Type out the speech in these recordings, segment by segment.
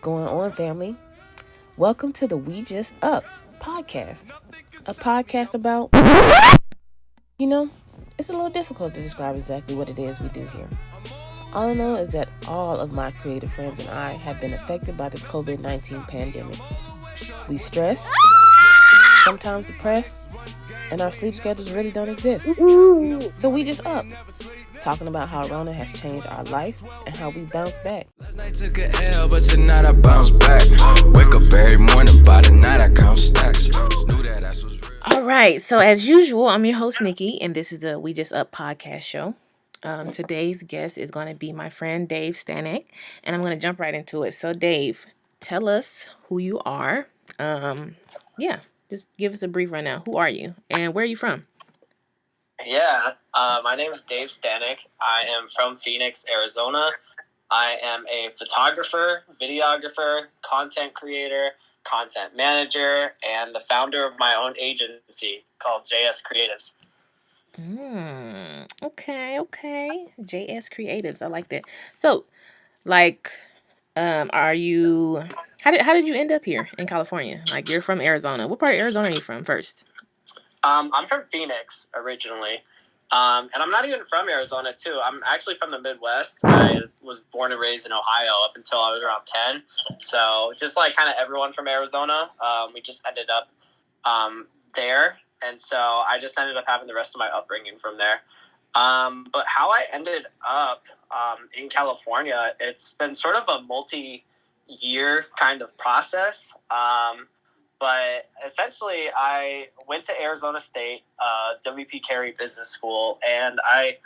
Going on, family? Welcome to the We Just Up podcast. A podcast about, it's a little difficult to describe exactly what it is we do here. All I know is that all of my creative friends and I have been affected by this COVID-19 pandemic. We stressed, sometimes depressed, and our sleep schedules really don't exist. So we just up, talking about how Rona has changed our life and how we bounce back. Last night took a L, but tonight I bounce back. Wake up every morning, by the night I count stacks. Knew that ass was real. All right, so as usual, I'm your host, Nikki, and this is the We Just Up podcast show. Today's guest is going to be my friend Dave Stanek, and I'm going to jump right into it. So, Dave, tell us who you are. Just give us a brief rundown. Who are you, and where are you from? Yeah, my name is Dave Stanek. I am from Phoenix, Arizona. I am a photographer, videographer, content creator, content manager, and the founder of my own agency called JS Creatives. Okay. JS Creatives. I like that. So, are you... How did you end up here in California? Like, you're from Arizona. What part of Arizona are you from first? I'm from Phoenix originally. And I'm not even from Arizona, too. I'm actually from the Midwest. I was born and raised in Ohio up until I was around 10. So just like kind of everyone from Arizona, we just ended up there. And so I just ended up having the rest of my upbringing from there. But how I ended up in California, it's been sort of a multi-year kind of process. But essentially, I went to Arizona State, WP Carey Business School, and I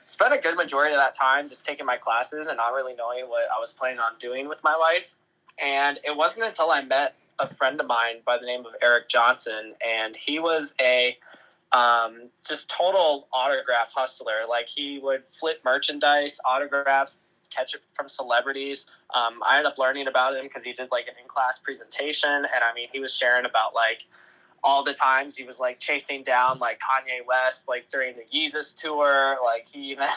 spent a good majority of that time just taking my classes and not really knowing what I was planning on doing with my life. And it wasn't until I met a friend of mine by the name of Eric Johnson, and he was a just total autograph hustler. Like, he would flip merchandise, autographs, catch it from celebrities. I ended up learning about him because he did like an in-class presentation, and I mean, he was sharing about like all the times he was like chasing down like Kanye West, like during the Yeezus tour. Like, he even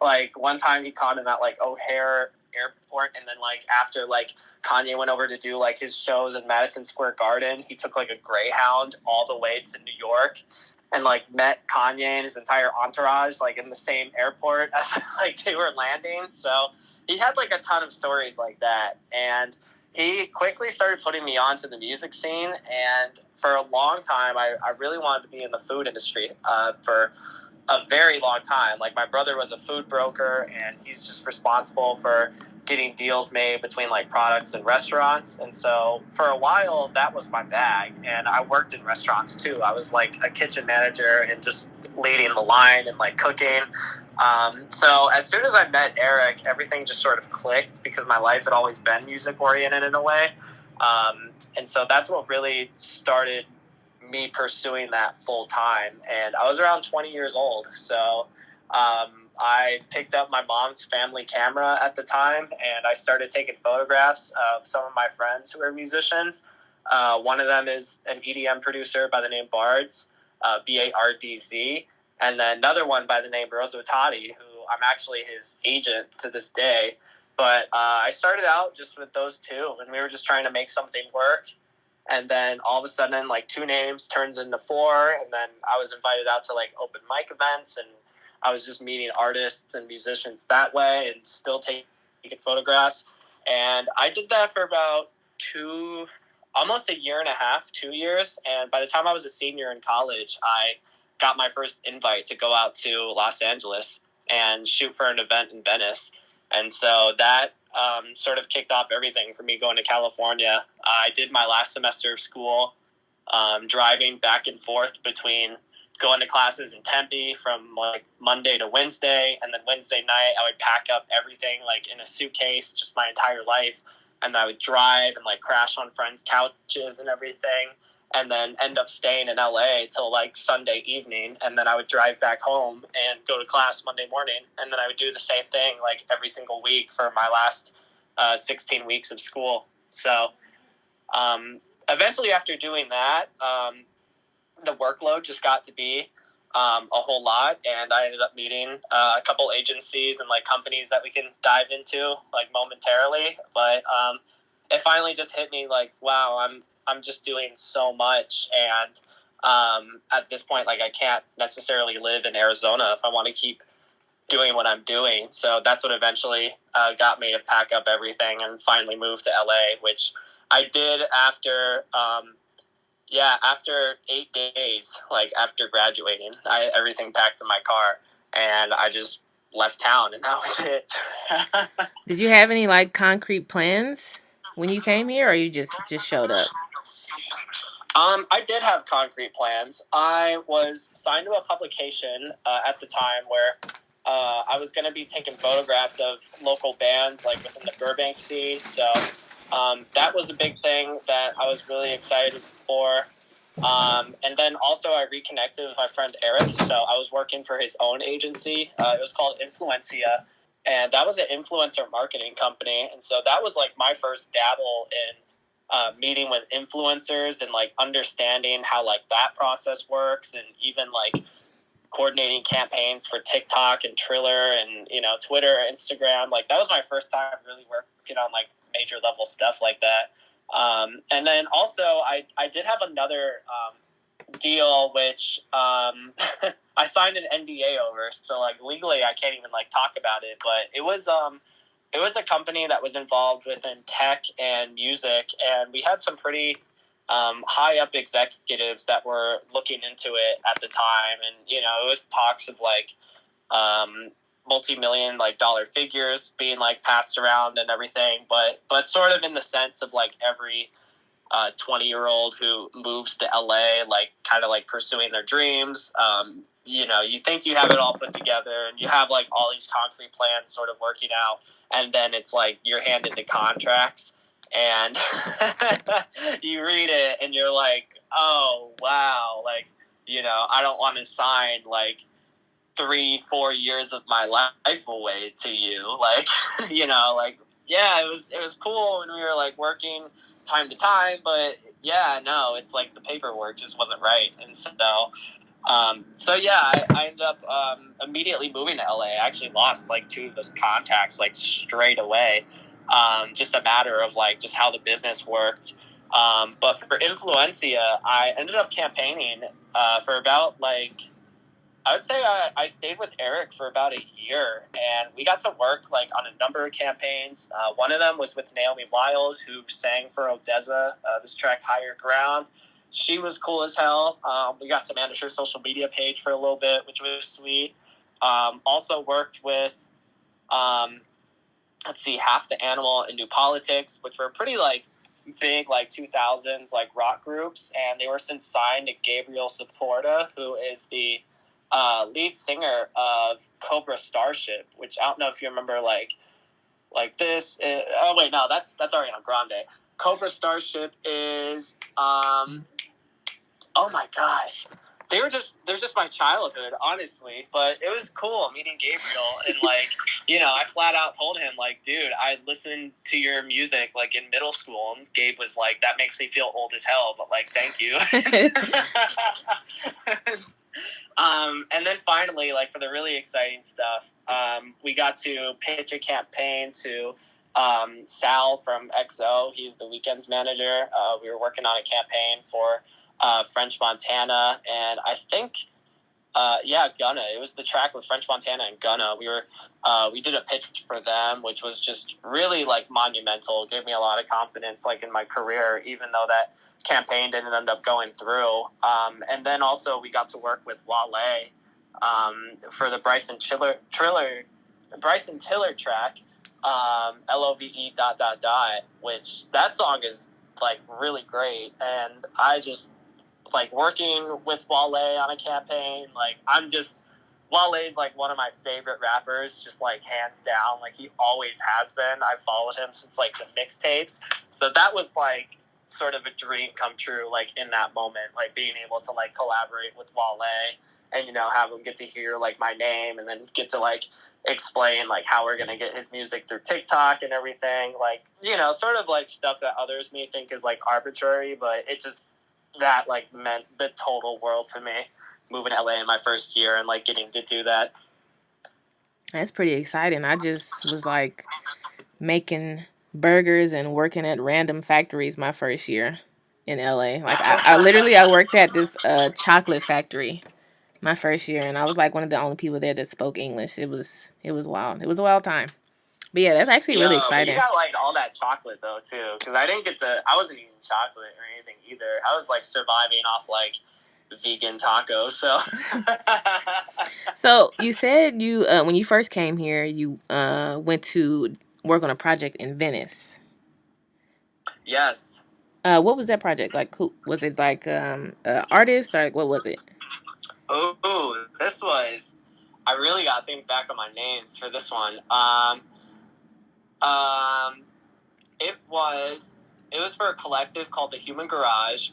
like one time he caught him at like O'Hare Airport, and then like after like Kanye went over to do like his shows in Madison Square Garden, he took like a Greyhound all the way to New York and like met Kanye and his entire entourage like in the same airport as like they were landing. So he had like a ton of stories like that, and he quickly started putting me onto the music scene. And for a long time, I really wanted to be in the food industry for a very long time. Like, my brother was a food broker, and he's just responsible for getting deals made between like products and restaurants. And so for a while, that was my bag. And I worked in restaurants too. I was like a kitchen manager and just leading the line and like cooking. So as soon as I met Eric, everything just sort of clicked because my life had always been music oriented in a way. And so that's what really started me pursuing that full time. And I was around 20 years old. So I picked up my mom's family camera at the time, and I started taking photographs of some of my friends who are musicians. One of them is an EDM producer by the name Bards, Bardz. And then another one by the name Rosa Tati, who I'm actually his agent to this day. But I started out just with those two, and we were just trying to make something work. And then all of a sudden, like, 2 names turns into 4. And then I was invited out to like open mic events, and I was just meeting artists and musicians that way and still taking photographs. And I did that for about almost a year and a half, 2 years. And by the time I was a senior in college, I got my first invite to go out to Los Angeles and shoot for an event in Venice. And so that sort of kicked off everything for me going to California. I did my last semester of school driving back and forth between going to classes in Tempe from like Monday to Wednesday, and then Wednesday night I would pack up everything like in a suitcase, just my entire life, and I would drive and like crash on friends' couches and everything, and then end up staying in LA till like Sunday evening, and then I would drive back home and go to class Monday morning, and then I would do the same thing like every single week for my last 16 weeks of school. So eventually after doing that, the workload just got to be a whole lot, and I ended up meeting a couple agencies and like companies that we can dive into like momentarily. But it finally just hit me like, wow, I'm just doing so much, and at this point, like I can't necessarily live in Arizona if I want to keep doing what I'm doing. So that's what eventually got me to pack up everything and finally move to LA, which I did after after 8 days, like after graduating. Everything packed in my car and I just left town, and that was it. Did you have any like concrete plans when you came here, or you just showed up? I did have concrete plans. I was signed to a publication at the time where I was going to be taking photographs of local bands like within the Burbank scene. So that was a big thing that I was really excited for. And then also I reconnected with my friend Eric. So I was working for his own agency. It was called Influencia. And that was an influencer marketing company. And so that was like my first dabble in meeting with influencers and like understanding how like that process works, and even like coordinating campaigns for TikTok and Triller and Twitter, Instagram. Like that was my first time really working on like major level stuff like that. And then also I did have another deal which I signed an NDA over, so like legally I can't even like talk about it, but it was a company that was involved within tech and music, and we had some pretty high up executives that were looking into it at the time, and it was talks of like multi-million like dollar figures being like passed around and everything, but sort of in the sense of like every 20-year-old who moves to LA, like kind of like pursuing their dreams. You think you have it all put together and you have like all these concrete plans sort of working out, and then it's like you're handed the contracts and you read it and you're like, oh wow, like I don't want to sign like 3-4 years of my life away to you, like like yeah, it was cool when we were like working time to time, but yeah, no, it's like the paperwork just wasn't right. And so yeah, I ended up immediately moving to LA. I actually lost like 2 of those contacts like straight away. Just a matter of like just how the business worked. But for Influencia, I ended up campaigning for about like, I would say I stayed with Eric for about a year, and we got to work like on a number of campaigns. One of them was with Naomi Wild, who sang for Odessa, this track Higher Ground. She was cool as hell. We got to manage her social media page for a little bit, which was sweet. Also worked with, Half the Animal and New Politics, which were pretty like big like 2000s like rock groups, and they were since signed to Gabriel Saporta, who is the lead singer of Cobra Starship, which I don't know if you remember, like this. Oh wait, no, that's Ariana Grande. Cobra Starship is oh my gosh, they're just my childhood, honestly. But it was cool meeting Gabriel, and like I flat out told him like, dude, I listened to your music like in middle school, and Gabe was like, that makes me feel old as hell, but like, thank you. And then finally, like for the really exciting stuff, we got to pitch a campaign to Sal from XO. He's the Weekends manager. We were working on a campaign for French Montana, and I think Gunna. It was the track with French Montana and Gunna. We did a pitch for them, which was just really like monumental. It gave me a lot of confidence like in my career, even though that campaign didn't end up going through. And then also we got to work with Wale for the Bryson Tiller track, LOVE ... which that song is like really great, and I just like working with Wale on a campaign. Like Wale's like one of my favorite rappers, just like hands down. Like he always has been. I've followed him since like the mixtapes. So that was like sort of a dream come true, like in that moment, like being able to like collaborate with Wale and have him get to hear like my name, and then get to like explain like how we're gonna get his music through TikTok and everything. Like sort of like stuff that others may think is like arbitrary, but it just that like meant the total world to me, moving to LA in my first year and like getting to do that. That's pretty exciting. I just was like making burgers and working at random factories my first year in LA. Like I worked at this chocolate factory my first year, and I was like one of the only people there that spoke English. It was wild. It was a wild time. But yeah, that's actually really Yo, but you exciting. got like all that chocolate though too, because I didn't get to. I wasn't eating chocolate or anything either. I was like surviving off like vegan tacos. So. So you said you when you first came here, you went to work on a project in Venice. Yes. What was that project like? Who was it? Like artist or like, what was it? Oh, this was. I really got to think back on my names for this one. It was for a collective called the Human Garage.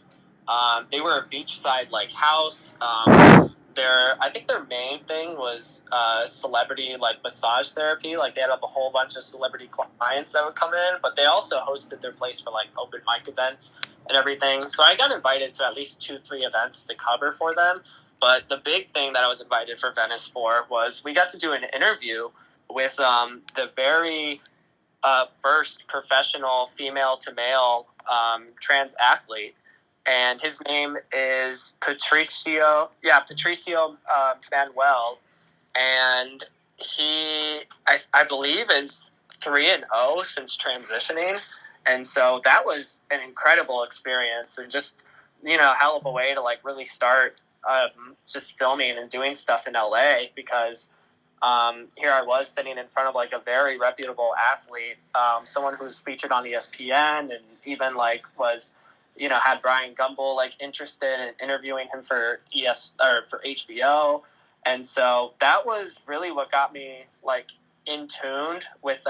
They were a beachside like house. I think their main thing was celebrity like massage therapy. Like they had a whole bunch of celebrity clients that would come in, but they also hosted their place for like open mic events and everything. So I got invited to at least 2-3 events to cover for them. But the big thing that I was invited for Venice for was we got to do an interview with the very first professional female to male trans athlete. And his name is Patricio Manuel. And he, I believe, is 3-0 since transitioning. And so that was an incredible experience and just, a hell of a way to like really start just filming and doing stuff in LA because here I was sitting in front of like a very reputable athlete, someone who's featured on ESPN and even like was, had Brian Gumbel like interested in interviewing him for for HBO. And so that was really what got me like in tuned with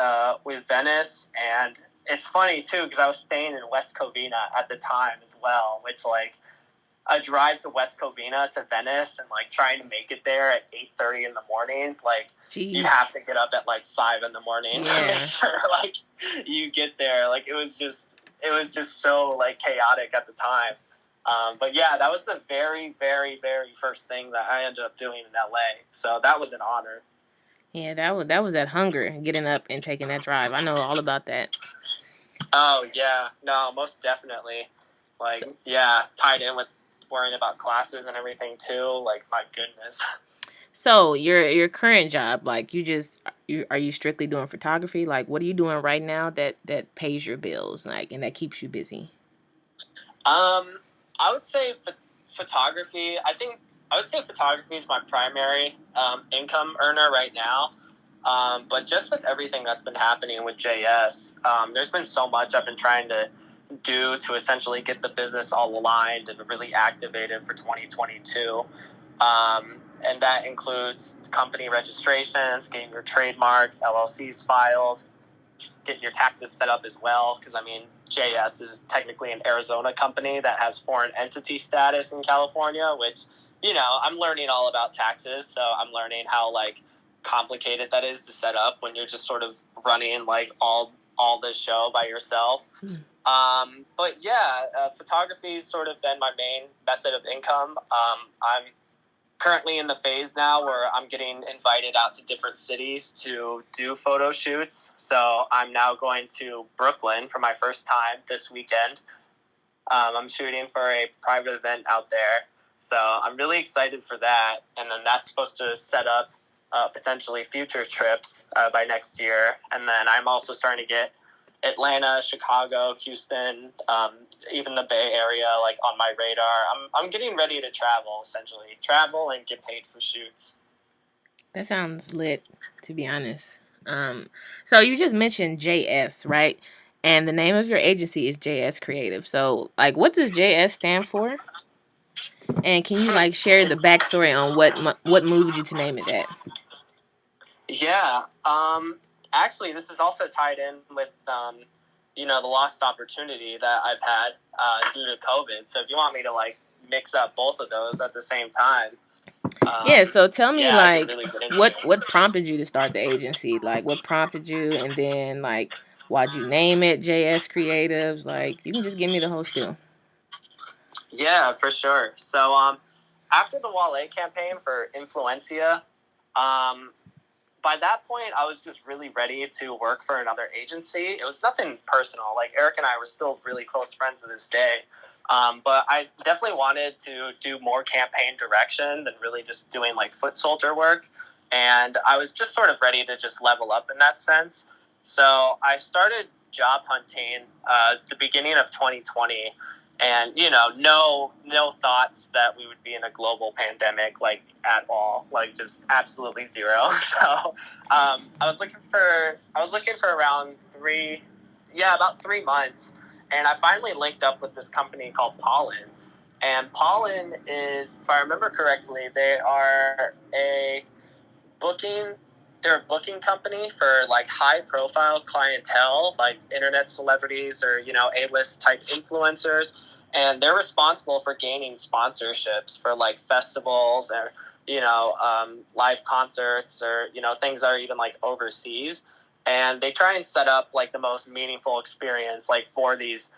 Venice. And it's funny too, because I was staying in West Covina at the time as well, which like a drive to West Covina to Venice and like trying to make it there at 8:30 in the morning, like Jeez. you have to get up at like 5 in the morning to make sure like you get there. Like it was just so like chaotic at the time. But yeah, that was the very, very, very first thing that I ended up doing in LA. So that was an honor. Yeah, that was that hunger, getting up and taking that drive. I know all about that. Oh yeah, no, most definitely. Like tied in with worrying about classes and everything too. Like my goodness. So your current job, like are you strictly doing photography? Like what are you doing right now that pays your bills, like, and that keeps you busy? I would say photography. I would say photography is my primary income earner right now. But just with everything that's been happening with JS, there's been so much I've been trying to do to essentially get the business all aligned and really activated for 2022. And that includes company registrations, getting your trademarks, LLCs filed, getting your taxes set up as well. Because, JS is technically an Arizona company that has foreign entity status in California, which, I'm learning all about taxes. So I'm learning how, complicated that is to set up when you're just sort of running, all this show by yourself. But yeah, photography's sort of been my main method of income. I'm currently in the phase now where I'm getting invited out to different cities to do photo shoots. So I'm now going to Brooklyn for my first time this weekend. I'm shooting for a private event out there. So I'm really excited for that. And then that's supposed to set up potentially future trips by next year. And then I'm also starting to get Atlanta, Chicago, Houston, even the Bay Area, on my radar. I'm getting ready to travel and get paid for shoots. That sounds lit, to be honest. So you just mentioned JS, right? And the name of your agency is JS Creative. So, what does JS stand for? And can you share the backstory on what moved you to name it that? Yeah. Actually, this is also tied in with the lost opportunity that I've had due to COVID. So if you want me to mix up both of those at the same time. Yeah, so tell me really what prompted you to start the agency? What prompted you, and then why'd you name it JS Creatives? You can just give me the whole spiel. Yeah, for sure. So after the Wale campaign for Influencia, by that point, I was just really ready to work for another agency. It was nothing personal. Like, Eric and I were still really close friends to this day. But I definitely wanted to do more campaign direction than really just doing like foot soldier work. And I was just sort of ready to just level up in that sense. So I started job hunting the beginning of 2020. And, no thoughts that we would be in a global pandemic, like, at all, like, just absolutely zero. So I was looking for around about 3 months. And I finally linked up with this company called Pollen. And Pollen is, if I remember correctly, they're a booking company for like high profile clientele, like internet celebrities or, A-list type influencers. And they're responsible for gaining sponsorships for like festivals or, live concerts or, things that are even like overseas. And they try and set up like the most meaningful experience, like for these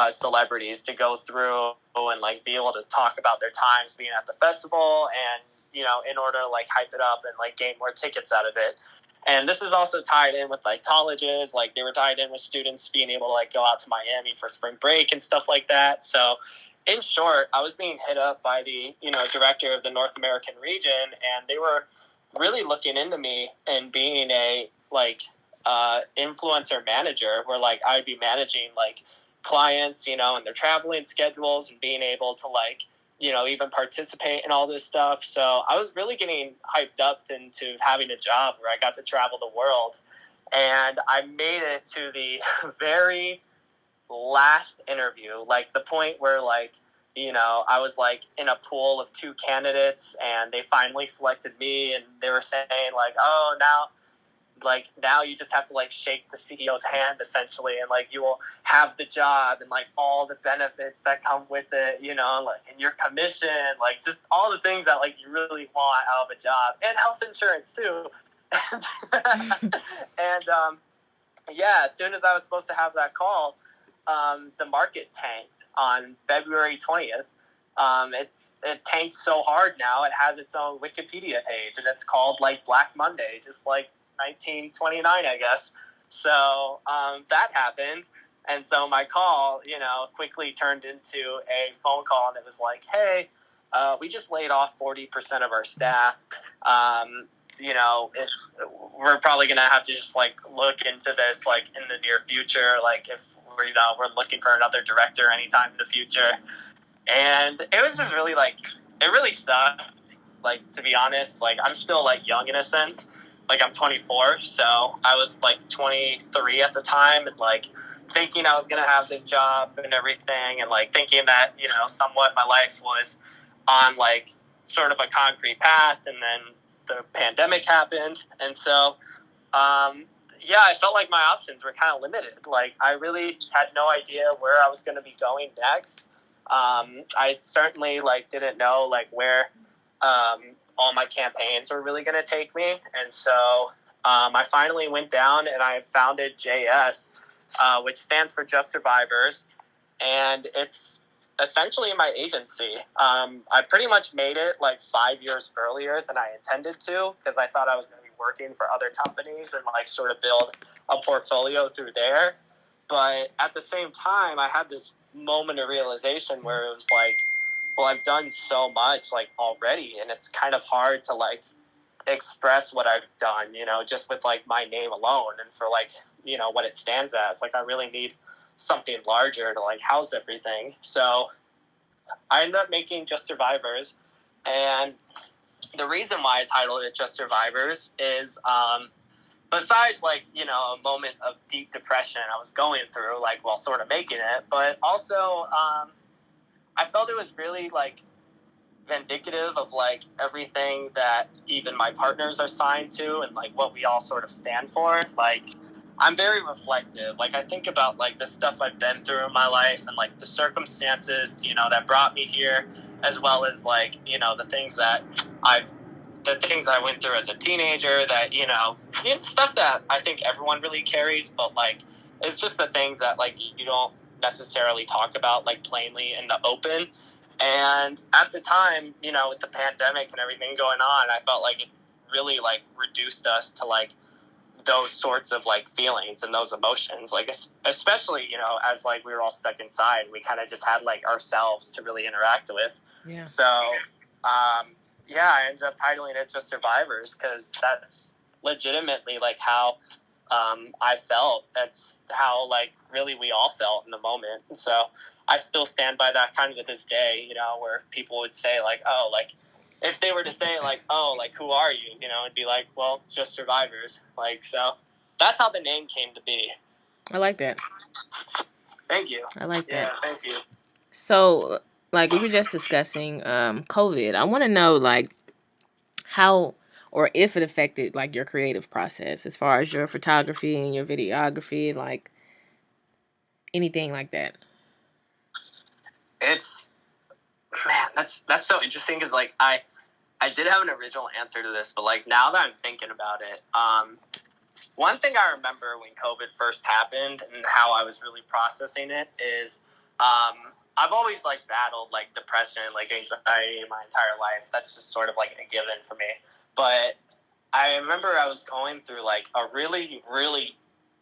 celebrities to go through and like be able to talk about their times being at the festival and, in order to like hype it up and like gain more tickets out of it. And this is also tied in with like colleges, like they were tied in with students being able to like go out to Miami for spring break and stuff like that. So in short, I was being hit up by the, director of the North American region, and they were really looking into me and being a like influencer manager where like I'd be managing like clients, and their traveling schedules and being able to like, even participate in all this stuff. So I was really getting hyped up into having a job where I got to travel the world. And I made it to the very last interview, like the point where like, I was like in a pool of 2 candidates and they finally selected me, and they were saying like, oh, now you just have to like shake the CEO's hand essentially, and like you will have the job and like all the benefits that come with it, like and your commission, like just all the things that like you really want out of a job, and health insurance too. And as soon as I was supposed to have that call, the market tanked on February 20th. It tanked so hard now it has its own Wikipedia page, and it's called like Black Monday, just like 1929, I guess. So that happened. And so my call, quickly turned into a phone call, and it was like, hey, we just laid off 40% of our staff. We're probably going to have to just like look into this like in the near future, like if we're looking for another director anytime in the future. And it was just really like, it really sucked. Like, to be honest, like I'm still like young in a sense. Like I'm 24, so I was like 23 at the time, and like thinking I was gonna have this job and everything, and like thinking that somewhat my life was on like sort of a concrete path, and then the pandemic happened, and so I felt like my options were kind of limited. Like I really had no idea where I was going to be going next. I certainly like didn't know like where all my campaigns were really going to take me. And so I finally went down and I founded JS, which stands for Just Survivors. And it's essentially my agency. I pretty much made it like 5 years earlier than I intended to, because I thought I was going to be working for other companies and like sort of build a portfolio through there. But at the same time, I had this moment of realization where it was like, well, I've done so much like already, and it's kind of hard to like express what I've done, just with like my name alone, and for like, what it stands as. Like I really need something larger to like house everything. So I ended up making Just Survivors, and the reason why I titled it Just Survivors is besides like a moment of deep depression I was going through like while sort of making it, but also I felt it was really like vindicative of like everything that even my partners are signed to, and like what we all sort of stand for. Like I'm very reflective. Like I think about like the stuff I've been through in my life, and like the circumstances, that brought me here, as well as like, the things that I went through as a teenager, that, stuff that I think everyone really carries, but like, it's just the things that like you don't necessarily talk about like plainly in the open. And at the time, with the pandemic and everything going on, I felt like it really like reduced us to like those sorts of like feelings and those emotions, like especially, you know, as like we were all stuck inside, we kind of just had like ourselves to really interact with. Yeah. So yeah, I ended up titling it just Survivors, because that's legitimately like how I felt. That's how like really we all felt in the moment. And so I still stand by that kind of to this day, you know, where people would say like, oh, like if they were to say like, oh, like who are you? You know, it'd be like, well, just Survivors. Like, so that's how the name came to be. I like that. Thank you. I like that. Yeah, thank you. So, like we were just discussing COVID. I want to know like how or if it affected like your creative process as far as your photography and your videography, like anything like that. It's, man, that's so interesting, because like I did have an original answer to this, but like now that I'm thinking about it, one thing I remember when COVID first happened and how I was really processing it is I've always like battled like depression, like anxiety my entire life. That's just sort of like a given for me. But I remember I was going through like a really, really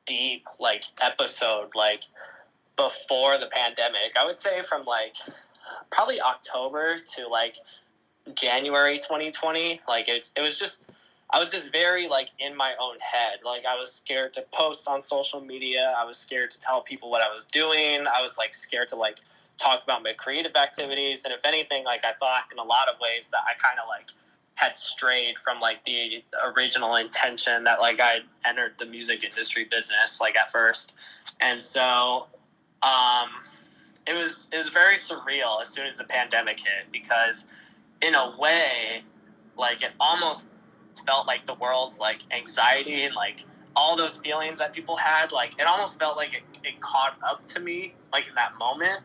deep like episode like before the pandemic. I would say from like probably October to like January 2020. Like it was just, I was just very like in my own head. Like I was scared to post on social media. I was scared to tell people what I was doing. I was like scared to like talk about my creative activities. And if anything, like I thought in a lot of ways that I kind of like had strayed from like the original intention that like I entered the music industry business like at first. And so it was very surreal as soon as the pandemic hit, because in a way, like it almost felt like the world's like anxiety and like all those feelings that people had, like it almost felt like it caught up to me like in that moment,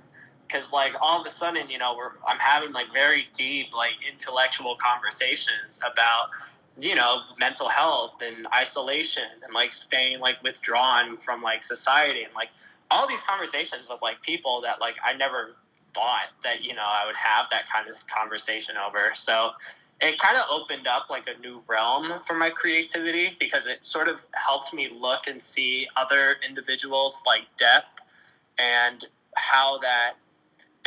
because like all of a sudden, you know, I'm having like very deep like intellectual conversations about, you know, mental health and isolation and like staying like withdrawn from like society, and like all these conversations with like people that like I never thought that, you know, I would have that kind of conversation over. So it kind of opened up like a new realm for my creativity, because it sort of helped me look and see other individuals like depth and how that,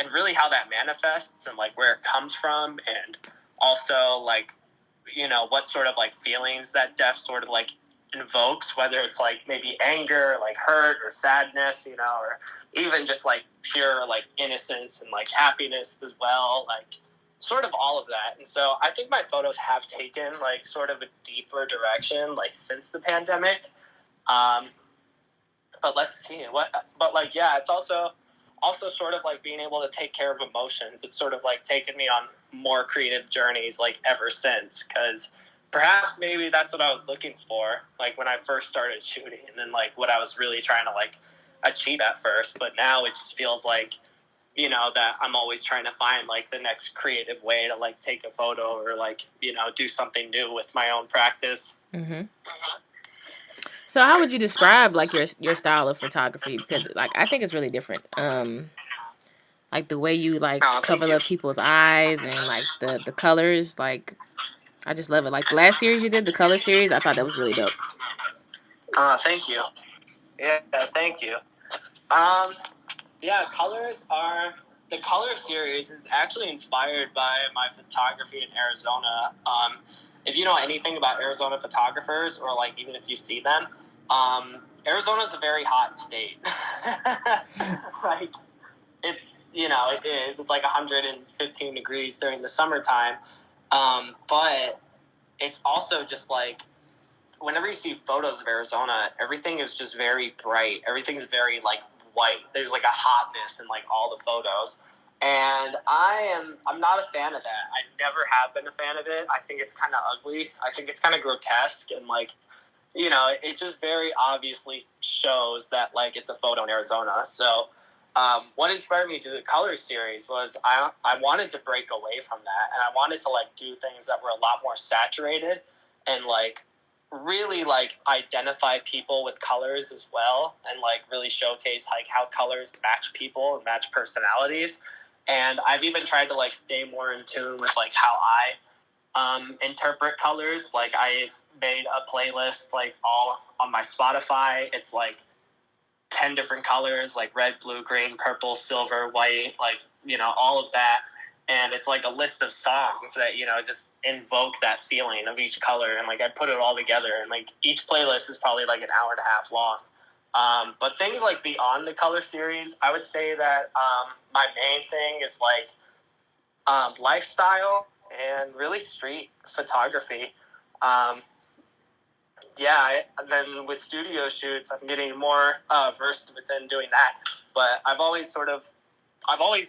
and really how that manifests and like where it comes from, and also like, you know, what sort of like feelings that depth sort of like invokes, whether it's like maybe anger, like hurt or sadness, you know, or even just like pure like innocence and like happiness as well, like sort of all of that. And so I think my photos have taken like sort of a deeper direction like since the pandemic. But let's see but like, yeah, it's also sort of like being able to take care of emotions. It's sort of like taken me on more creative journeys like ever since, because perhaps maybe that's what I was looking for like when I first started shooting, and like what I was really trying to like achieve at first. But now it just feels like, you know, that I'm always trying to find like the next creative way to like take a photo or like, you know, do something new with my own practice. Mm-hmm. So how would you describe like your style of photography? Because like I think it's really different. Like the way you like cover up people's eyes and like the colors, like I just love it. Like the last series you did, the color series, I thought that was really dope. Thank you. Yeah, thank you. Yeah, the color series is actually inspired by my photography in Arizona. If you know anything about Arizona photographers, or like even if you see them, Arizona is a very hot state. Like it's, you know, it is. It's like 115 degrees during the summertime. But it's also just like, whenever you see photos of Arizona, everything is just very bright. Everything's very like white. There's like a hotness in like all the photos. And I'm not a fan of that. I never have been a fan of it. I think it's kind of ugly. I think it's kind of grotesque, and like, you know, it just very obviously shows that like it's a photo in Arizona. So what inspired me to do the color series was I wanted to break away from that, and I wanted to like do things that were a lot more saturated and like really like identify people with colors as well, and like really showcase like how colors match people and match personalities. And I've even tried to like stay more in tune with like how I interpret colors. Like I've made a playlist like all on my Spotify. It's like 10 different colors, like red, blue, green, purple, silver, white, like, all of that. And it's like a list of songs that, just invoke that feeling of each color. And like I put it all together, and like each playlist is probably like an hour and a half long. But things like beyond the color series, I would say that my main thing is like lifestyle and really street photography. And then with studio shoots, I'm getting more versed within doing that. But I've always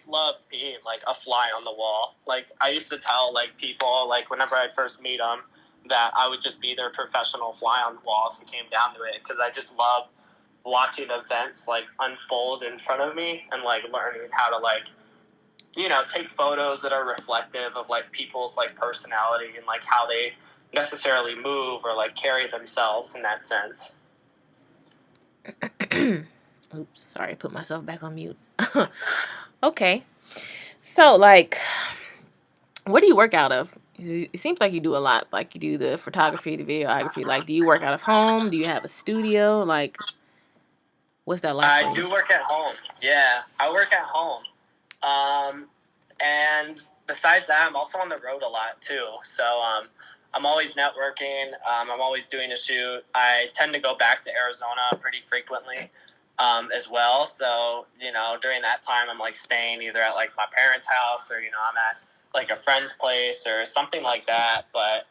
loved being like a fly on the wall. Like I used to tell like people like whenever I'd first meet them that I would just be their professional fly on the wall if it came down to it, because I just love watching events like unfold in front of me and like learning how to like take photos that are reflective of like people's like personality and like how they necessarily move or like carry themselves in that sense. Oops, sorry, I put myself back on mute. Okay. So like, what do you work out of? It seems like you do a lot. Like you do the photography, the videography. Like, do you work out of home? Do you have a studio? Like, what's that like for I you? do work at home. Yeah, I work at home. And besides that, I'm also on the road a lot too. So I'm always networking. I'm always doing a shoot. I tend to go back to Arizona pretty frequently as well. So, during that time, I'm like staying either at like my parents' house or, I'm at like a friend's place or something like that. But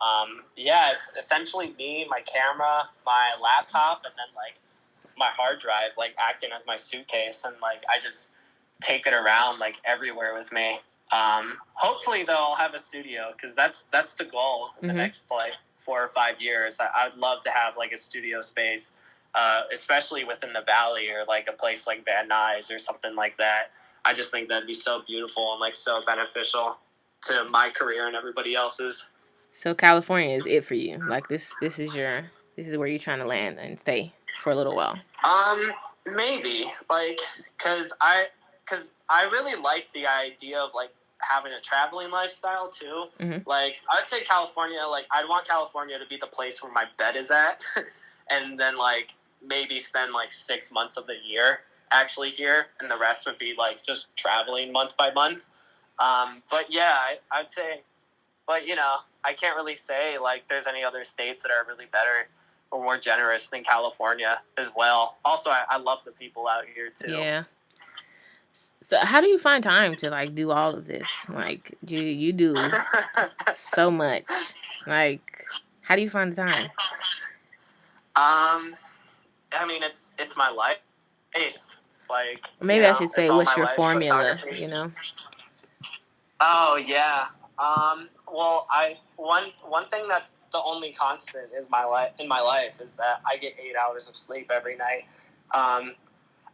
it's essentially me, my camera, my laptop, and then like my hard drive, like acting as my suitcase. And like I just take it around like everywhere with me. Hopefully though I'll have a studio, because that's the goal in the next like 4 or 5 years. I'd love to have like a studio space, especially within the valley or like a place like Van Nuys or something like that. I just think that'd be so beautiful and like so beneficial to my career and everybody else's. So California is it for you? Like this is where you're trying to land and stay for a little while? Maybe like because I really like the idea of like having a traveling lifestyle too. Like I'd say California, like I'd want California to be the place where my bed is at, and then like maybe spend like 6 months of the year actually here, and the rest would be like just traveling month by month. But yeah, I'd say, but I can't really say like there's any other states that are really better or more generous than California as well. Also, I love the people out here too. Yeah. So how do you find time to like do all of this? Like you do so much. Like, how do you find the time? I mean, it's my life. Like maybe I should say, what's your formula? Oh yeah. Well, one thing that's the only constant is in my life is that I get 8 hours of sleep every night.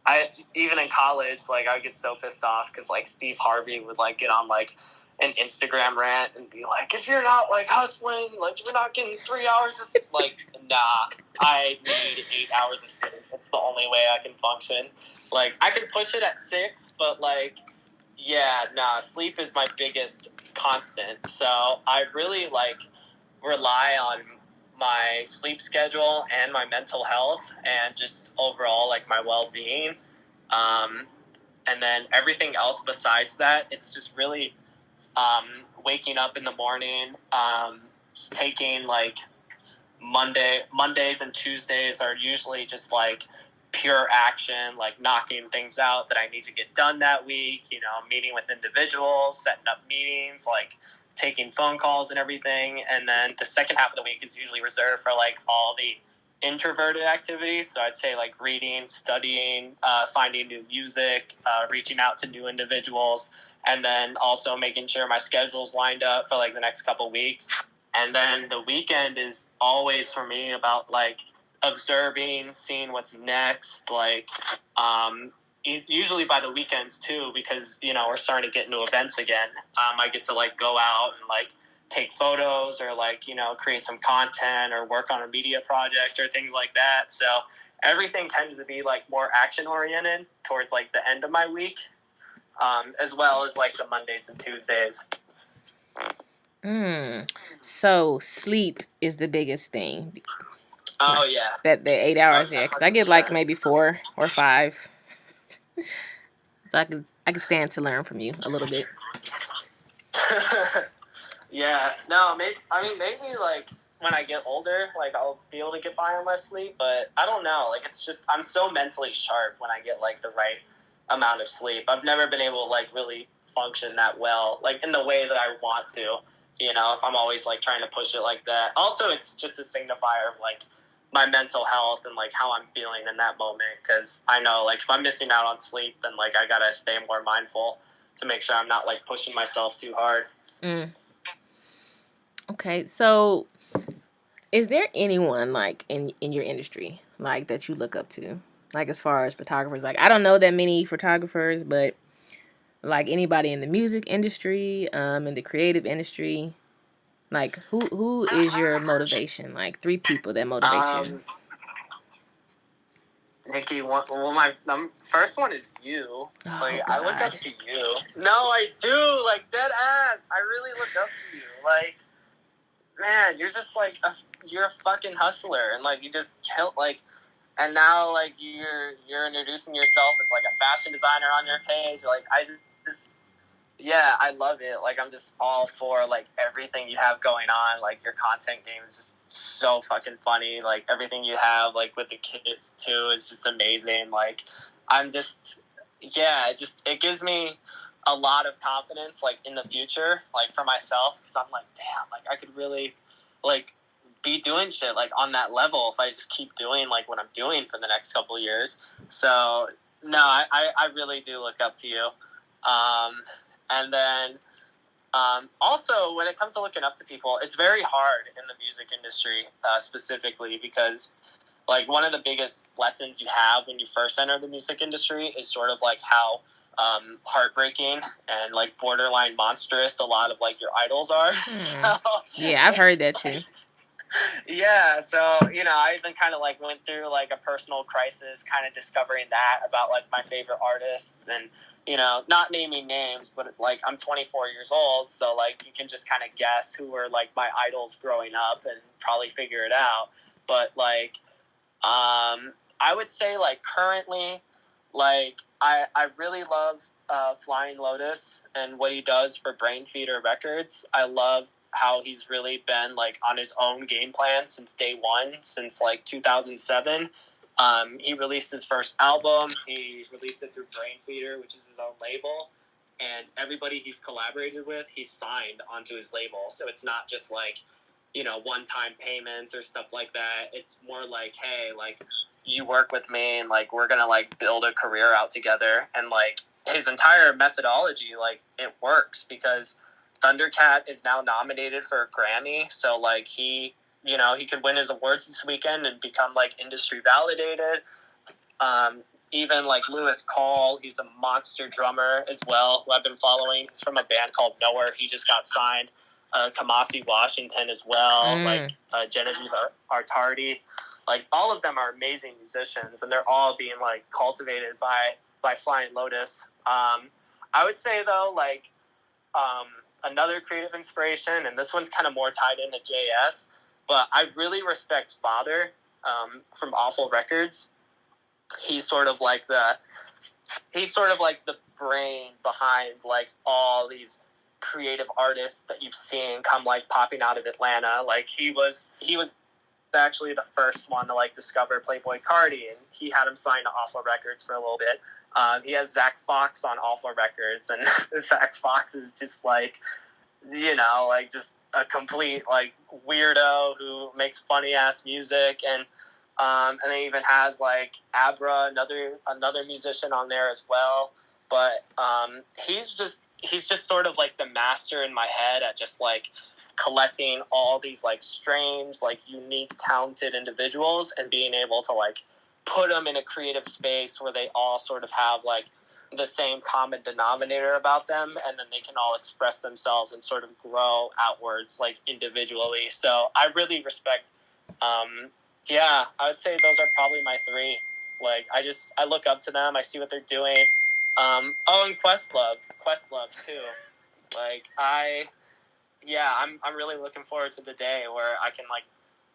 I even in college, like I would get so pissed off because like Steve Harvey would like get on like an Instagram rant and be like, if you're not like hustling, like you're not getting 3 hours of sleep. Like, nah, I need 8 hours of sleep. It's the only way I can function. Like I could push it at 6, but like, yeah, nah, sleep is my biggest constant. So I really like rely on my sleep schedule and my mental health and just overall like my well-being. And then everything else besides that, it's just really waking up in the morning, just taking like Mondays and Tuesdays are usually just like pure action, like knocking things out that I need to get done that week, meeting with individuals, setting up meetings, like taking phone calls and everything. And then the second half of the week is usually reserved for like all the introverted activities. So I'd say like reading, studying, finding new music, reaching out to new individuals, and then also making sure my schedule's lined up for like the next couple weeks. And then the weekend is always for me about like observing, seeing what's next, like usually by the weekends too, because we're starting to get into events again. I get to like go out and like take photos or like create some content or work on a media project or things like that. So everything tends to be like more action oriented towards like the end of my week, as well as like the Mondays and Tuesdays. So sleep is the biggest thing. Oh yeah, That the 8 hours, yeah. Because I get like 100%. maybe 4 or 5. So I could stand to learn from you a little bit. Yeah, no, maybe like when I get older, like I'll be able to get by on my sleep, but I don't know. Like it's just I'm so mentally sharp when I get like the right amount of sleep. I've never been able to like really function that well, like in the way that I want to. If I'm always like trying to push it like that. Also, it's just a signifier of like my mental health and like how I'm feeling in that moment. Because I know like if I'm missing out on sleep, then like I gotta stay more mindful to make sure I'm not like pushing myself too hard. Okay, so is there anyone like in your industry like that you look up to? Like as far as photographers, like I don't know that many photographers, but like anybody in the music industry, in the creative industry, like who is your motivation? Like 3 people that motivate you. Nikki, well, my first one is you. Oh, like, God. I look up to you. No, I do. Like, dead ass. I really look up to you. Like, man, you're just like you're a fucking hustler, and like you just kill like. And now, like you're introducing yourself as like a fashion designer on your page. Like, I just yeah, I love it. Like, I'm just all for like everything you have going on. Like, your content game is just so fucking funny. Like, everything you have like with the kids too is just amazing. Like, I'm just it gives me a lot of confidence like in the future, like for myself, because I'm like, damn, like I could really like be doing shit like on that level if I just keep doing like what I'm doing for the next couple of years. So no, I really do look up to you. And then also, when it comes to looking up to people, it's very hard in the music industry specifically because, like, one of the biggest lessons you have when you first enter the music industry is sort of like how heartbreaking and like borderline monstrous a lot of like your idols are. So, yeah, I've heard that too. Yeah, so I even kind of like went through like a personal crisis, kind of discovering that about like my favorite artists, and not naming names, but like I'm 24 years old, so like you can just kind of guess who were like my idols growing up and probably figure it out. But like, I would say like currently, like I really love Flying Lotus and what he does for Brain Feeder Records. I love how he's really been like on his own game plan since day one, since like 2007. He released his first album. He released it through Brain Feeder, which is his own label. And everybody he's collaborated with, he's signed onto his label. So it's not just like, one-time payments or stuff like that. It's more like, hey, like, you work with me and like we're gonna like build a career out together. And like his entire methodology, like it works because Thundercat is now nominated for a Grammy. So like he could win his awards this weekend and become like industry validated. Even like Lewis Cole, he's a monster drummer as well, who I've been following. He's from a band called Nowhere. He just got signed. Kamasi Washington as well, like Genevieve Artardi. Like, all of them are amazing musicians, and they're all being like cultivated by Flying Lotus. I would say though, like another creative inspiration, and this one's kind of more tied into JS, but I really respect Father from Awful Records. He's sort of like the brain behind like all these creative artists that you've seen come like popping out of Atlanta. Like he was actually the first one to like discover Playboy Cardi, and he had him signed to Awful Records for a little bit. He has Zach Fox on Awful Records, and Zach Fox is just like, like just a complete like weirdo who makes funny ass music, and then even has like Abra, another musician on there as well. But he's just sort of like the master in my head at just like collecting all these like strange, like unique, talented individuals and being able to like put them in a creative space where they all sort of have like the same common denominator about them, and then they can all express themselves and sort of grow outwards like individually. So I really respect I would say those are probably my 3. Like I look up to them, I see what they're doing. And Questlove too. Like yeah, I'm really looking forward to the day where I can like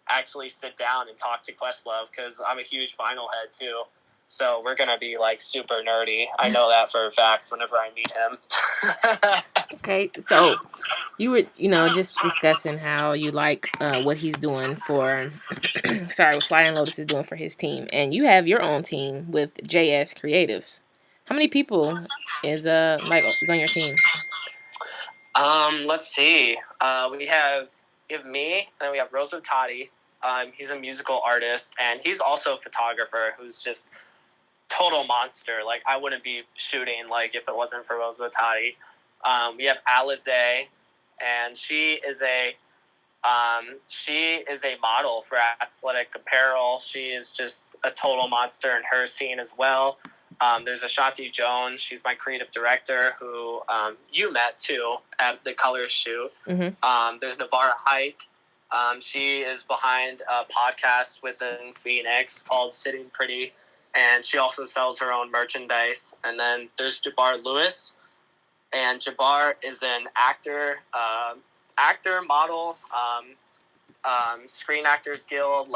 actually sit down and talk to Questlove, because I'm a huge vinyl head too. So we're gonna be like super nerdy. I know that for a fact whenever I meet him. Okay, so you were, just discussing how you like what he's doing for, sorry, what Flying Lotus is doing for his team, and you have your own team with JS Creatives. How many people is on your team? Let's see. We have me, and we have Rosa Tati. He's a musical artist, and he's also a photographer who's just total monster. Like, I wouldn't be shooting like if it wasn't for Rosa Tati. We have Alize, and she is a model for athletic apparel. She is just a total monster in her scene as well. There's Ashanti Jones. She's my creative director, who you met too at the Colors shoot. Mm-hmm. There's Navarra Hike. She is behind a podcast within Phoenix called Sitting Pretty, and she also sells her own merchandise. And then there's Jabbar Lewis, and Jabbar is an actor, model, Screen Actors Guild,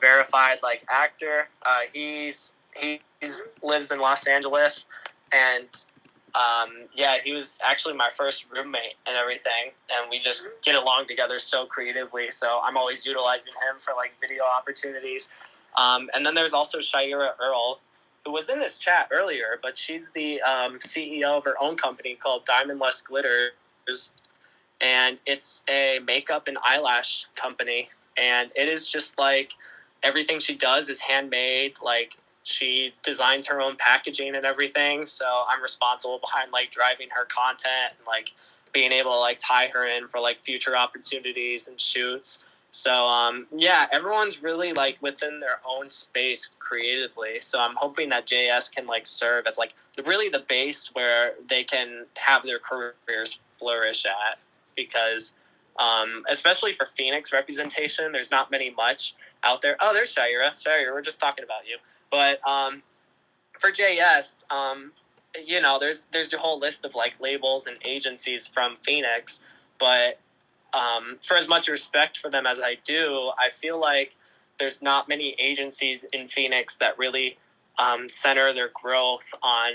verified like actor. He lives in Los Angeles, and he was actually my first roommate and everything, and we just get along together so creatively. So I'm always utilizing him for like video opportunities. And then there's also Shaira Earl, who was in this chat earlier, but she's the CEO of her own company called Diamond Less Glitters, and it's a makeup and eyelash company. And it is just like everything she does is handmade. Like, she designs her own packaging and everything. So I'm responsible behind like driving her content and like being able to like tie her in for like future opportunities and shoots. So everyone's really like within their own space creatively. So I'm hoping that JS can like serve as like really the base where they can have their careers flourish at, because especially for Phoenix representation, there's not much out there. Oh, there's Shaira. Shaira, we're just talking about you. But for JS, there's a whole list of like labels and agencies from Phoenix. But for as much respect for them as I do, I feel like there's not many agencies in Phoenix that really center their growth on,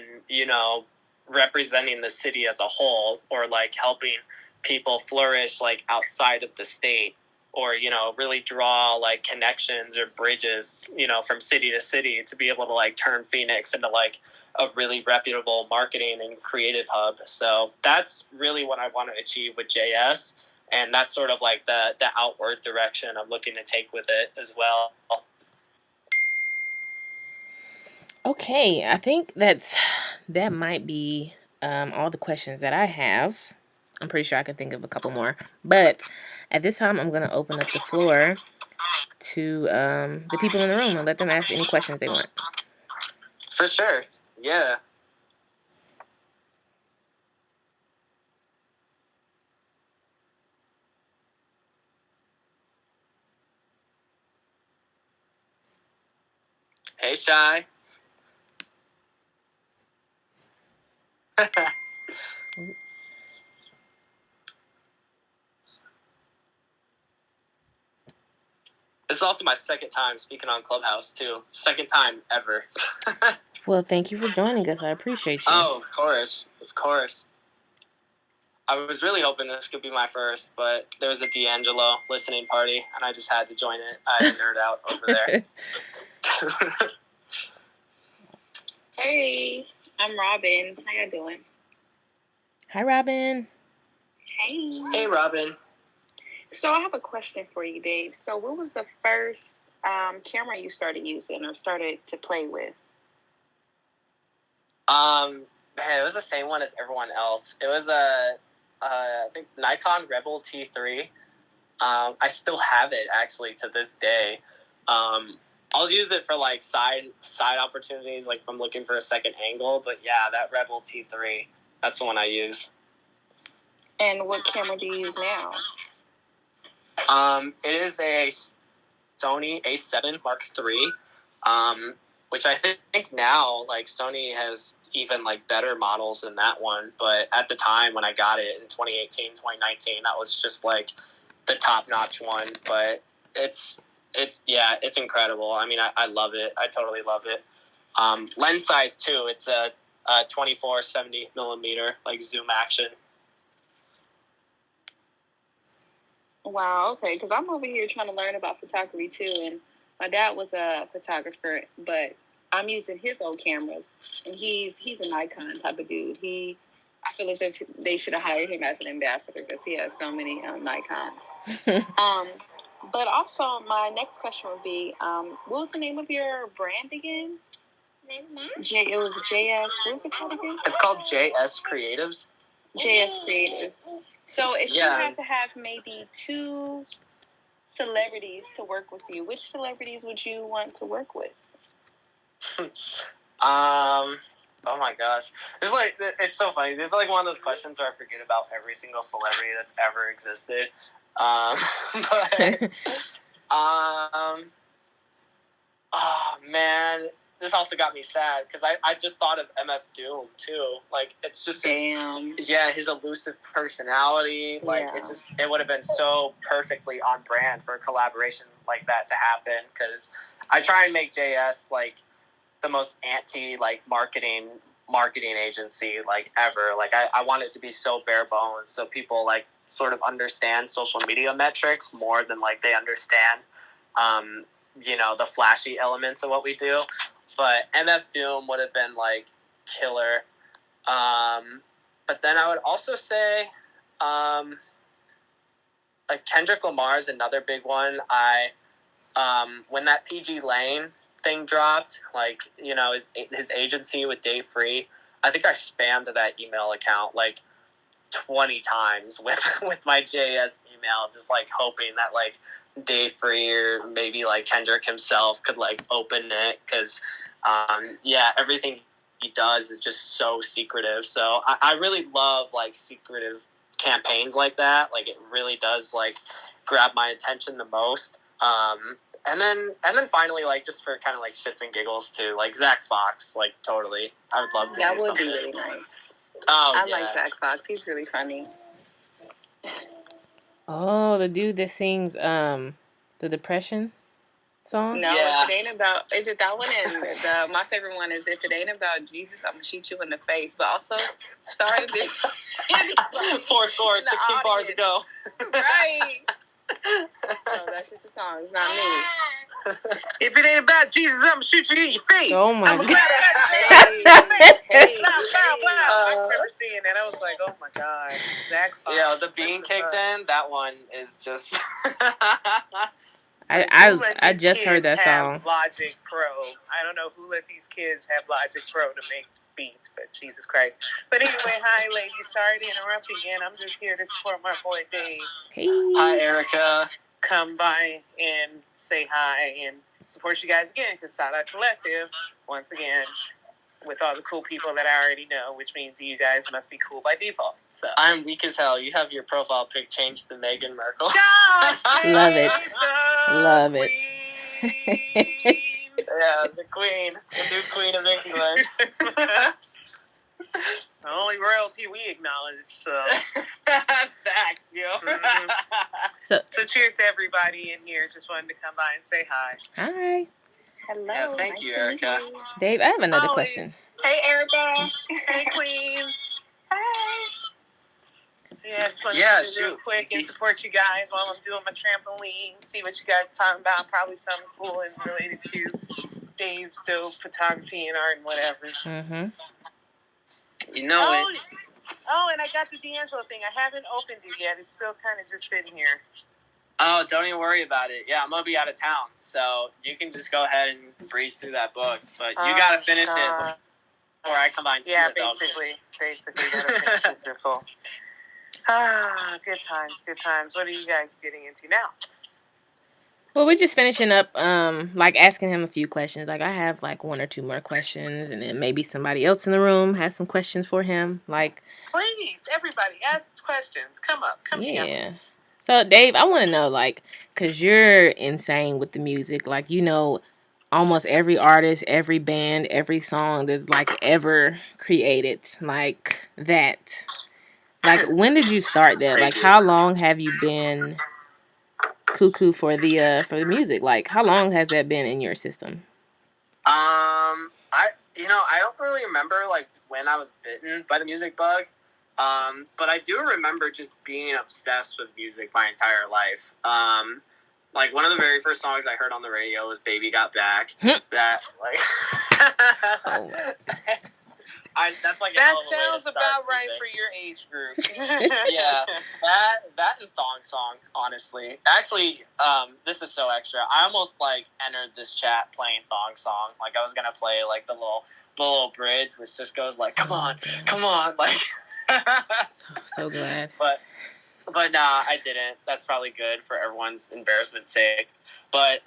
representing the city as a whole, or like helping people flourish like outside of the state, or really draw like connections or bridges from city to city to be able to like turn Phoenix into like a really reputable marketing and creative hub. So that's really what I want to achieve with JS, and that's sort of like the outward direction I'm looking to take with it as well. Okay, I think that might be all the questions that I have. I'm pretty sure I can think of a couple more, but at this time, I'm going to open up the floor to the people in the room and let them ask any questions they want. For sure. Yeah. Hey, Shy. This is also my second time speaking on Clubhouse, too. Second time ever. Well, thank you for joining us. I appreciate you. Oh, of course. Of course. I was really hoping this could be my first, but there was a D'Angelo listening party, and I just had to join it. I had a nerd out over there. Hey, I'm Robin. How y'all doing? Hi, Robin. Hey. Hey, Robin. So I have a question for you, Dave. So what was the first camera you started using or started to play with? It was the same one as everyone else. It was I think Nikon Rebel T3. I still have it actually to this day. I'll use it for like side opportunities, like if I'm looking for a second angle. But yeah, that Rebel T3, that's the one I use. And what camera do you use now? It is a Sony A7 Mark III, which I think now, like, Sony has, even like better models than that one. But at the time when I got it in 2018, 2019, that was just like the top notch one. But it's incredible. I mean, I love it. I totally love it. Lens size too. It's a 24-70 millimeter, like zoom action. Wow, okay, because I'm over here trying to learn about photography too, and my dad was a photographer, but I'm using his old cameras, and he's a Nikon type of dude. I feel as if they should have hired him as an ambassador because he has so many Nikons. But also, my next question would be, what was the name of your brand again? It was JS. What was it called again? It's called JS Creatives. JS Creatives. So if you had to have maybe 2 celebrities to work with you, which celebrities would you want to work with? Oh my gosh. It's so funny. This is like one of those questions where I forget about every single celebrity that's ever existed. Oh man, this also got me sad because I just thought of MF Doom too. Like it's just his elusive personality. Like it would have been so perfectly on brand for a collaboration like that to happen. Because I try and make JS like the most anti like marketing agency like ever. Like I want it to be so bare bones so people like sort of understand social media metrics more than like they understand the flashy elements of what we do. But MF Doom would have been like killer. But then I would also say like Kendrick Lamar is another big one. When that PG Lane thing dropped, like, his agency with Dave Free, I think I spammed that email account like 20 times with my JS email, just like hoping that like Dave Free or maybe like Kendrick himself could like open it, because everything he does is just so secretive. So I really love like secretive campaigns like that. Like it really does like grab my attention the most. And then finally, like, just for kind of like shits and giggles too, like Zach Fox, like totally. I would love to do something. That would be really nice. I like Zach Fox. He's really funny. Oh, the dude that sings the Depression song? No, if it ain't about, is it that one? And my favorite one is, if it ain't about Jesus, I'm gonna shoot you in the face. But also, sorry to be 4 scores, 16 bars ago. Right. No, that's just a song. It's not me. If it ain't about Jesus, I'm gonna shoot you in your face. Oh my God. Hey. I remember seeing that. I was like, oh my God. Zach Fox. Yeah, the bean kicked in. That one is just. I just heard that song. Logic Pro. I don't know who let these kids have Logic Pro to make beats, but Jesus Christ. But anyway, hi ladies. Sorry to interrupt again. I'm just here to support my boy Dave. Hey. Hi, Erica. Come by and say hi and support you guys again, because Sada Collective, once again, with all the cool people that I already know, which means you guys must be cool by default. So I'm weak as hell. You have your profile pic changed to Meghan Markle. Love it. Love it. Yeah, the queen. The new queen of England. The only royalty we acknowledge. So. Facts, yo. Mm-hmm. So cheers to everybody in here. Just wanted to come by and say hi. Hi. Hello. Yeah, thank you, Erica. Dave, I have another question. Hey, Erica. Hey, queens. Hi. Yeah, just wanted to do real quick and support you guys while I'm doing my trampoline. See what you guys are talking about. Probably something cool and related to Dave's dope photography and art and whatever. Mm-hmm. You know it. Oh, and I got the D'Angelo thing. I haven't opened it yet. It's still kind of just sitting here. Oh, don't even worry about it. Yeah, I'm going to be out of town, so you can just go ahead and breeze through that book. But you got to finish it before I come by and see it. Basically, got to finish it in full. Good times, good times. What are you guys getting into now? Well, we're just finishing up, like asking him a few questions. Like I have like 1 or 2 more questions, and then maybe somebody else in the room has some questions for him. Like, please, everybody, ask questions. Come up, come here. So, Dave, I want to know, like, because you're insane with the music. Like, almost every artist, every band, every song that's like ever created like that. Like, when did you start that? Like, Thank you. how long have you been cuckoo for the music? Like, how long has that been in your system? I don't really remember like when I was bitten by the music bug. But I do remember just being obsessed with music my entire life. Like one of the very first songs I heard on the radio was "Baby Got Back." That like, Oh. that's like that sounds about right for your age group. Yeah, that and Thong Song. Honestly, actually, this is so extra. I almost like entered this chat playing Thong Song. Like I was gonna play like the little bridge with Cisco's like, "Come on, like." So glad. But nah, I didn't. That's probably good for everyone's embarrassment's sake. But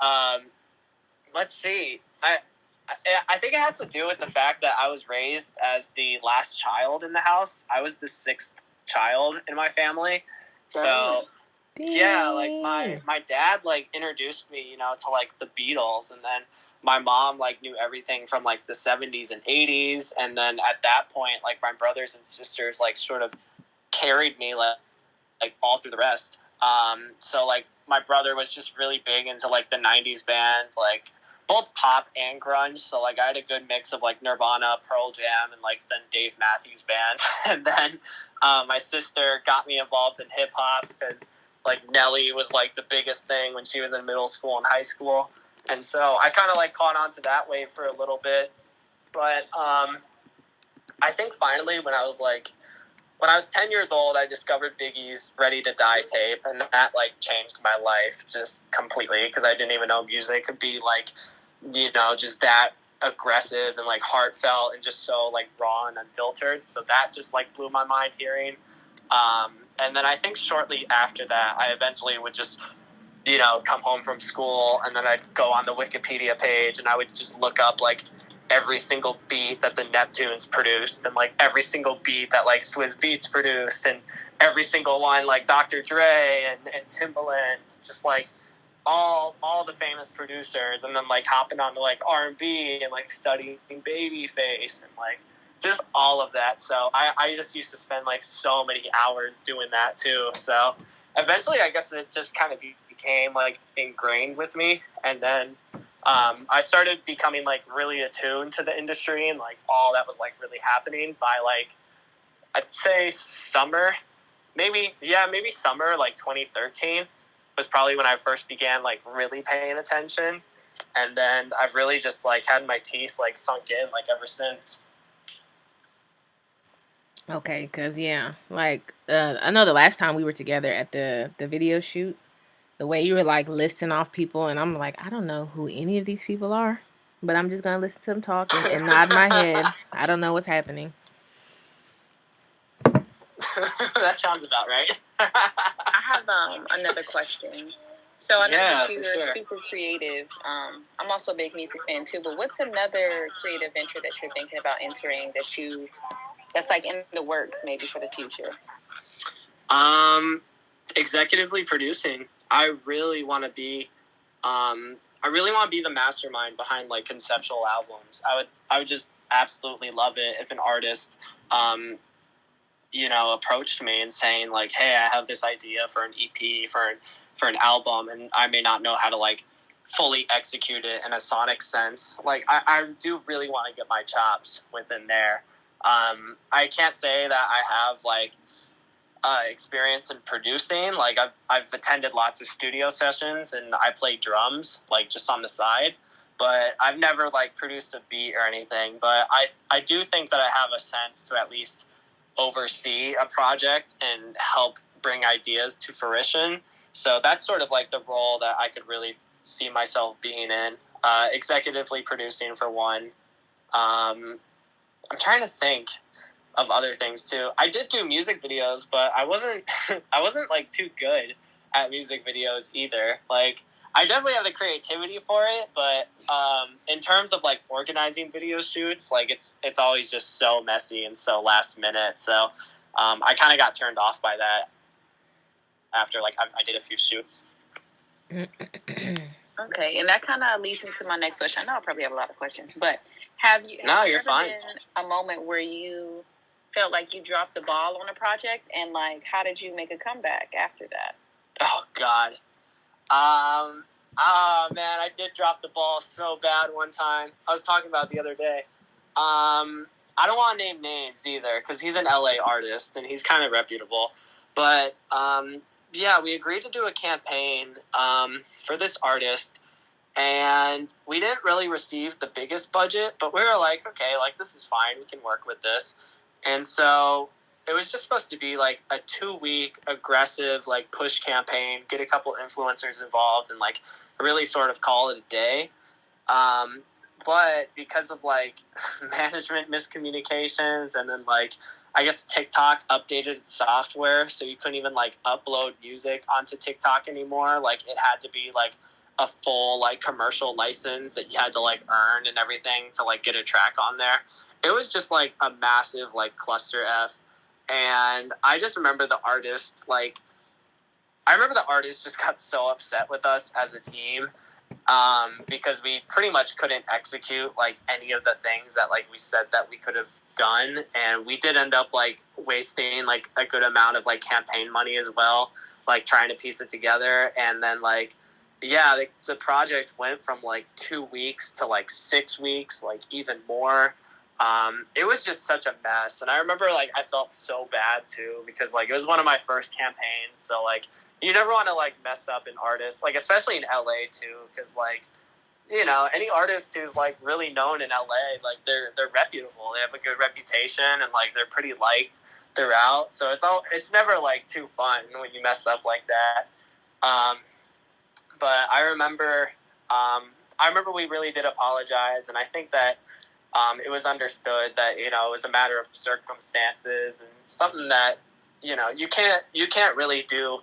let's see. I think it has to do with the fact that I was raised as the last child in the house. I was the sixth child in my family. So yeah, like my dad like introduced me, to like the Beatles, and then my mom like knew everything from like the 70s and 80s, and then at that point like my brothers and sisters like sort of carried me like all through the rest. So like my brother was just really big into like the 90s bands, like both pop and grunge. So like I had a good mix of like Nirvana, Pearl Jam, and like then Dave Matthews Band. And then my sister got me involved in hip hop because like Nelly was like the biggest thing when she was in middle school and high school. And so I kind of like caught on to that wave for a little bit. But I think finally when I was 10 years old, I discovered Biggie's Ready to Die tape, and that, like, changed my life just completely, because I didn't even know music could be, like, just that aggressive and, like, heartfelt and just so, like, raw and unfiltered. So that just, like, blew my mind hearing. And then I think shortly after that, I eventually would just, come home from school, and then I'd go on the Wikipedia page, and I would just look up, like, every single beat that the Neptunes produced, and like every single beat that like Swizz Beatz produced, and every single one like Dr. Dre and Timbaland, just like all the famous producers, and then like hopping onto like R&B and like studying Babyface and like just all of that. So I just used to spend like so many hours doing that too. So eventually I guess it just kind of became like ingrained with me, and then I started becoming like really attuned to the industry and like all that was like really happening by like I'd say summer like 2013 was probably when I first began like really paying attention, and then I've really just like had my teeth like sunk in like ever since. Okay, because like I know the last time we were together at the video shoot, the way you were like listing off people, and I'm like, I don't know who any of these people are, but I'm just gonna listen to them talk and nod my head. I don't know what's happening. That sounds about right. I have another question. So I know that you're super creative. I'm also a big music fan too, but what's another creative venture that you're thinking about entering that's like in the works maybe for the future? Executively producing. I really want to be the mastermind behind like conceptual albums. I would just absolutely love it if an artist, approached me and saying like, hey, I have this idea for an EP, for an album, and I may not know how to like fully execute it in a sonic sense. Like I do really want to get my chops within there. I can't say that I have like experience in producing. Like I've attended lots of studio sessions and I play drums like just on the side, but I've never like produced a beat or anything. But I do think that I have a sense to at least oversee a project and help bring ideas to fruition. So that's sort of like the role that I could really see myself being in. Executively producing for one. I'm trying to think of other things too. I did do music videos, but I wasn't like too good at music videos either. Like I definitely have the creativity for it, but in terms of like organizing video shoots, like it's always just so messy and so last minute. So I kind of got turned off by that after like I did a few shoots. Okay, and that kind of leads into my next question. I know I probably have a lot of questions, but have you No, ever you're fine. been a moment where you felt like you dropped the ball on a project, and like how did you make a comeback after that? Oh God. Oh man, I did drop the ball so bad one time. I was talking about it the other day. I don't want to name names either because he's an LA artist and he's kind of reputable. But yeah, we agreed to do a campaign for this artist, and we didn't really receive the biggest budget, but we were like, okay, like this is fine, we can work with this. And so it was just supposed to be like a 2-week aggressive like push campaign, get a couple influencers involved, and like really sort of call it a day. But because of like management miscommunications, and then like I guess TikTok updated its software, so you couldn't even like upload music onto TikTok anymore. Like it had to be like a full like commercial license that you had to like earn and everything to like get a track on there. It was just like a massive like cluster F. And I just remember the artist just got so upset with us as a team because we pretty much couldn't execute like any of the things that like we said that we could have done, and we did end up like wasting like a good amount of like campaign money as well, like trying to piece it together. And then like yeah, the project went from like 2 weeks to like 6 weeks, like even more. It was just such a mess. And I remember like I felt so bad too because like it was one of my first campaigns, so like you never want to like mess up an artist, like especially in LA too, because like you know any artist who's like really known in LA, like they're reputable, they have a good reputation, and like they're pretty liked throughout. So it's never like too fun when you mess up like that. But I remember we really did apologize, and I think that it was understood that you know it was a matter of circumstances and something that you know you can't really do.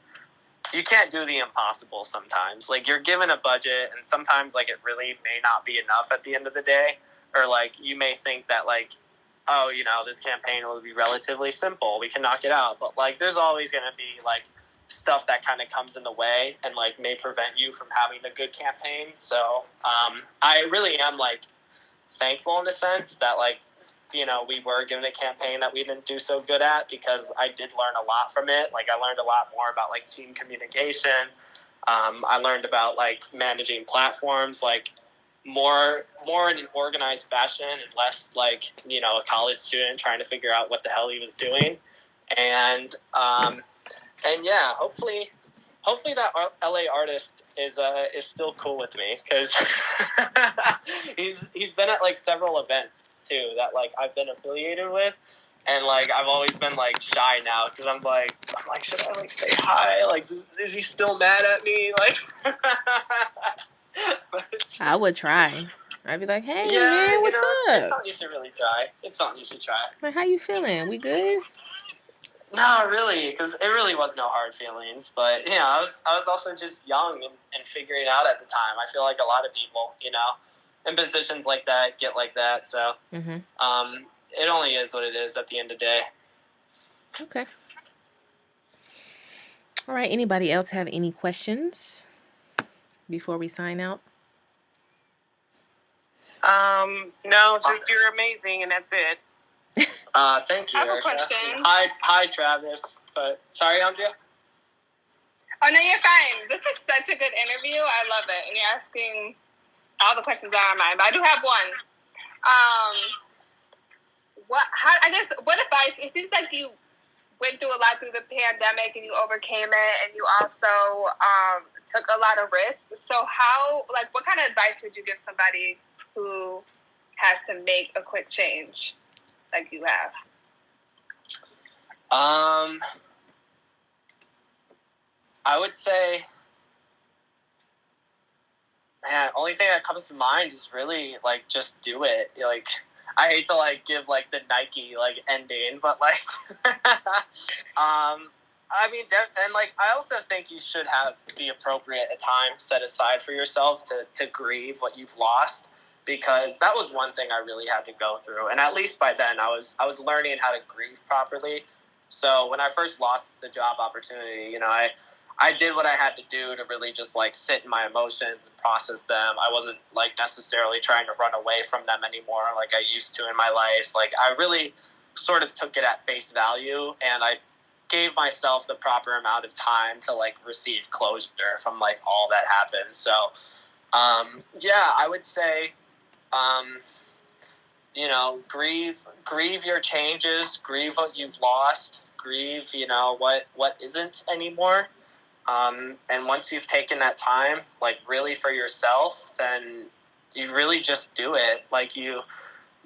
You can't do the impossible sometimes. Like you're given a budget, and sometimes like it really may not be enough at the end of the day, or like you may think that like, oh, you know, this campaign will be relatively simple, we can knock it out. But like there's always going to be like stuff that kind of comes in the way and like may prevent you from having a good campaign. So I really am like thankful in a sense that like you know we were given a campaign that we didn't do so good at, because I did learn a lot from it. Like I learned a lot more about like team communication. I learned about like managing platforms like more in an organized fashion, and less like you know a college student trying to figure out what the hell he was doing. And yeah, hopefully that LA artist is still cool with me, because he's been at like several events too that like I've been affiliated with, and like I've always been like shy now because I'm like should I like say hi, like is he still mad at me, like I would try. I'd be like, hey yeah, man, what's up? It's up? something you should really try. It's something you should try. Like, how you feeling? We good? No, really, because it really was no hard feelings. But, you know, I was also just young and figuring it out at the time. I feel like a lot of people, you know, in positions like that get like that. So it only is what it is at the end of the day. Okay. All right. Anybody else have any questions before we sign out? No, just you're amazing, and that's it. Thank you, I have a Arisha. question. Hi, Travis. But sorry, Andrea. Oh no, you're fine. This is such a good interview. I love it, and you're asking all the questions that are on mine. But I do have one. What advice? It seems like you went through a lot through the pandemic, and you overcame it, and you also took a lot of risks. So what kind of advice would you give somebody who has to make a quick change like you have? I would say, man, only thing that comes to mind is really like just do it. Like I hate to like give like the Nike like ending, but like I mean, and like I also think you should have the appropriate time set aside for yourself to grieve what you've lost, because that was one thing I really had to go through. And at least by then I was learning how to grieve properly. So when I first lost the job opportunity, you know, I did what I had to do to really just like sit in my emotions and process them. I wasn't like necessarily trying to run away from them anymore like I used to in my life. Like I really sort of took it at face value, and I gave myself the proper amount of time to like receive closure from like all that happened. So yeah, I would say you know, grieve your changes, grieve what you've lost, grieve, you know, what isn't anymore. And once you've taken that time, like really for yourself, then you really just do it. Like you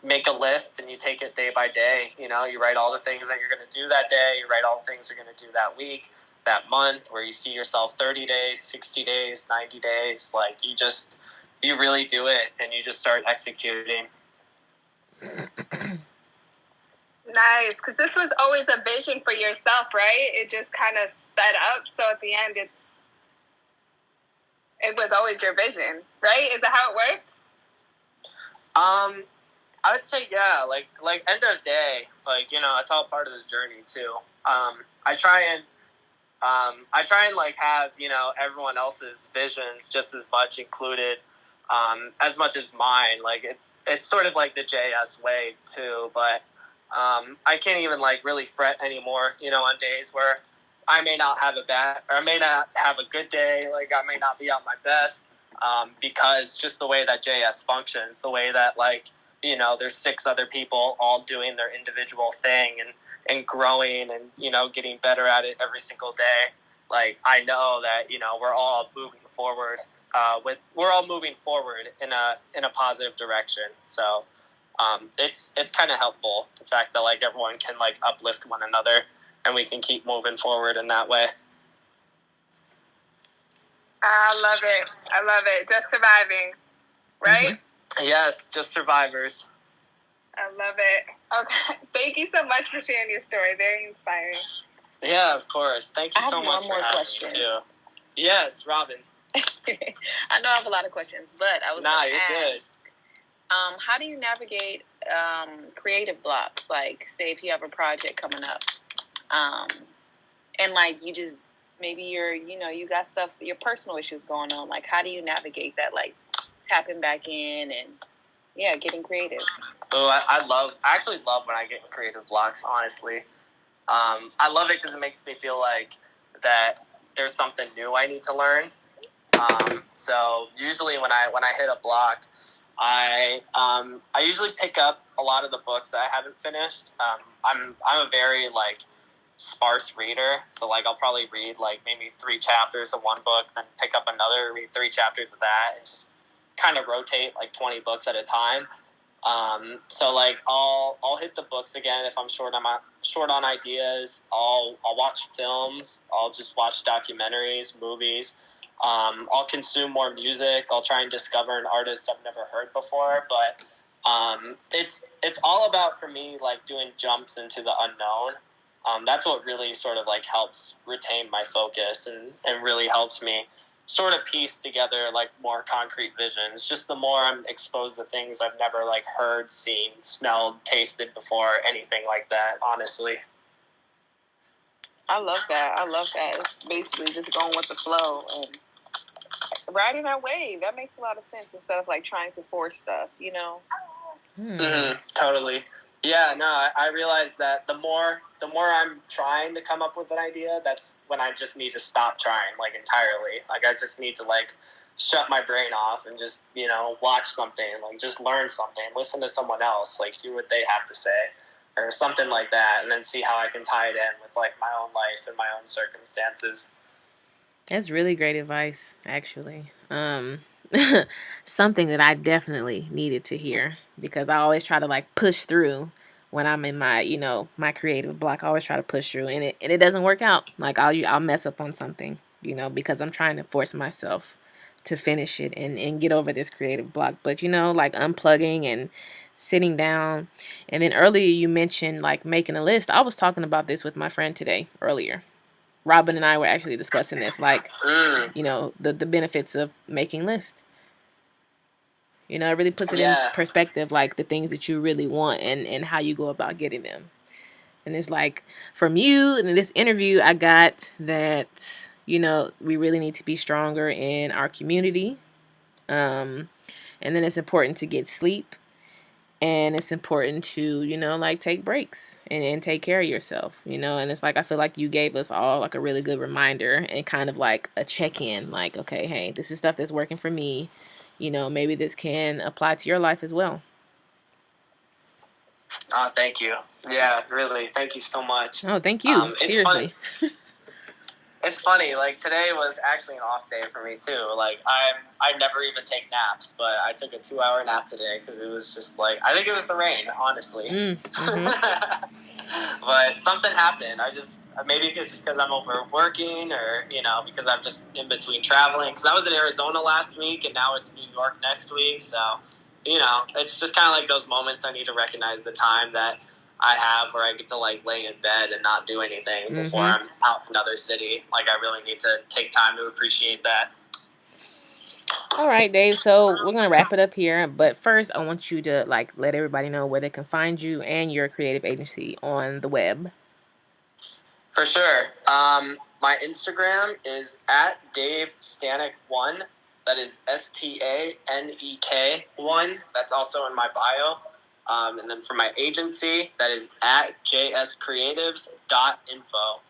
make a list and you take it day by day. You know, you write all the things that you're going to do that day. You write all the things you're going to do that week, that month, where you see yourself 30 days, 60 days, 90 days. Like you really do it, and you just start executing. Nice, because this was always a vision for yourself, right? It just kind of sped up, so at the end, it was always your vision, right? Is that how it worked? I would say yeah. Like end of day, like, you know, it's all part of the journey too. I try and like have, you know, everyone else's visions just as much included. As much as mine. Like it's sort of like the JS way too, but I can't even like really fret anymore, you know, on days where I may not have I may not have a good day, like I may not be on my best, because just the way that JS functions, the way that like, you know, there's 6 other people all doing their individual thing and growing and, you know, getting better at it every single day. Like I know that, you know, we're all moving forward. We're all moving forward in a positive direction. So it's kind of helpful, the fact that like everyone can like uplift one another and we can keep moving forward in that way. I love it. Just surviving, right? Mm-hmm. Yes, just survivors. I love it. Okay, thank you so much for sharing your story. Very inspiring. Yeah, of course. Thank you so much for having question. me too. Yes, Robin. I know I have a lot of questions, but I was you're ask, good. How do you navigate creative blocks? Like, say if you have a project coming up, and like you just maybe you got stuff, your personal issues going on. Like, how do you navigate that? Like, tapping back in and getting creative. Oh, I actually love when I get creative blocks. Honestly, I love it because it makes me feel like that there's something new I need to learn. So usually when I hit a block, I usually pick up a lot of the books that I haven't finished. I'm a very like sparse reader, so like I'll probably read like maybe 3 chapters of one book, then pick up another, read 3 chapters of that, and just kind of rotate like 20 books at a time. So like I'll hit the books again if I'm short on ideas. I'll watch films. I'll just watch documentaries, movies. I'll consume more music. I'll try and discover an artist I've never heard before. But it's all about, for me, like doing jumps into the unknown. That's what really sort of like helps retain my focus and really helps me sort of piece together like more concrete visions. Just the more I'm exposed to things I've never like heard, seen, smelled, tasted before, anything like that, honestly. I love that. It's basically just going with the flow and riding our wave. That makes a lot of sense instead of like trying to force stuff, you know? Mm-hmm. Totally. Yeah, no, I realize that the more I'm trying to come up with an idea, that's when I just need to stop trying, like, entirely. Like, I just need to, like, shut my brain off and just, you know, watch something, like, just learn something, listen to someone else, like, hear what they have to say, or something like that, and then see how I can tie it in with, like, my own life and my own circumstances. That's really great advice, actually. Something that I definitely needed to hear, because I always try to like push through when I'm in my, my creative block. I always try to push through, and it doesn't work out. Like I'll mess up on something, because I'm trying to force myself to finish it and get over this creative block. But like unplugging and sitting down. And then earlier you mentioned like making a list. I was talking about this with my friend today earlier. Robin and I were actually discussing this, like, the benefits of making lists. It really puts it in perspective, like the things that you really want and how you go about getting them. And it's like, from you in this interview, I got that, we really need to be stronger in our community. And then it's important to get sleep. And it's important to, take breaks and take care of yourself, and it's like, I feel like you gave us all like a really good reminder and kind of like a check-in, like, okay, hey, this is stuff that's working for me. Maybe this can apply to your life as well. Oh, thank you. Yeah, really. Thank you so much. Oh, thank you. Seriously. It's funny, like today was actually an off day for me too. Like I never even take naps, but I took a 2-hour nap today because it was just like, I think it was the rain, honestly. But something happened. Maybe it's just because I'm overworking, or because I'm just in between traveling. Because I was in Arizona last week, and now it's New York next week. So it's just kind of like those moments I need to recognize the time that I have where I get to like lay in bed and not do anything before I'm out in another city. Like I really need to take time to appreciate that. All right, Dave. So we're going to wrap it up here. But first, I want you to like let everybody know where they can find you and your creative agency on the web. For sure. My Instagram is at Dave Stanek 1. That is STANEK 1. That's also in my bio. And then for my agency, that is at jscreatives.info.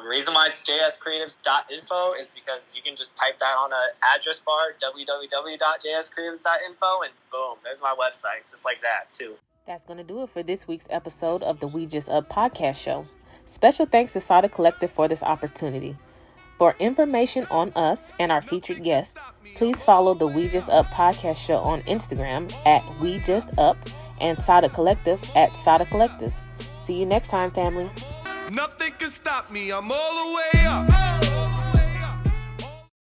Reason why it's jscreatives.info is because you can just type that on an address bar, www.jscreatives.info, and boom, there's my website, just like that, too. That's going to do it for this week's episode of the We Just Up podcast show. Special thanks to Sada Collective for this opportunity. For information on us and our featured guests, please follow the We Just Up podcast show on Instagram at We Just Up and Sada Collective at Sada Collective. See you next time, family. Nothing can stop me, I'm all the way up.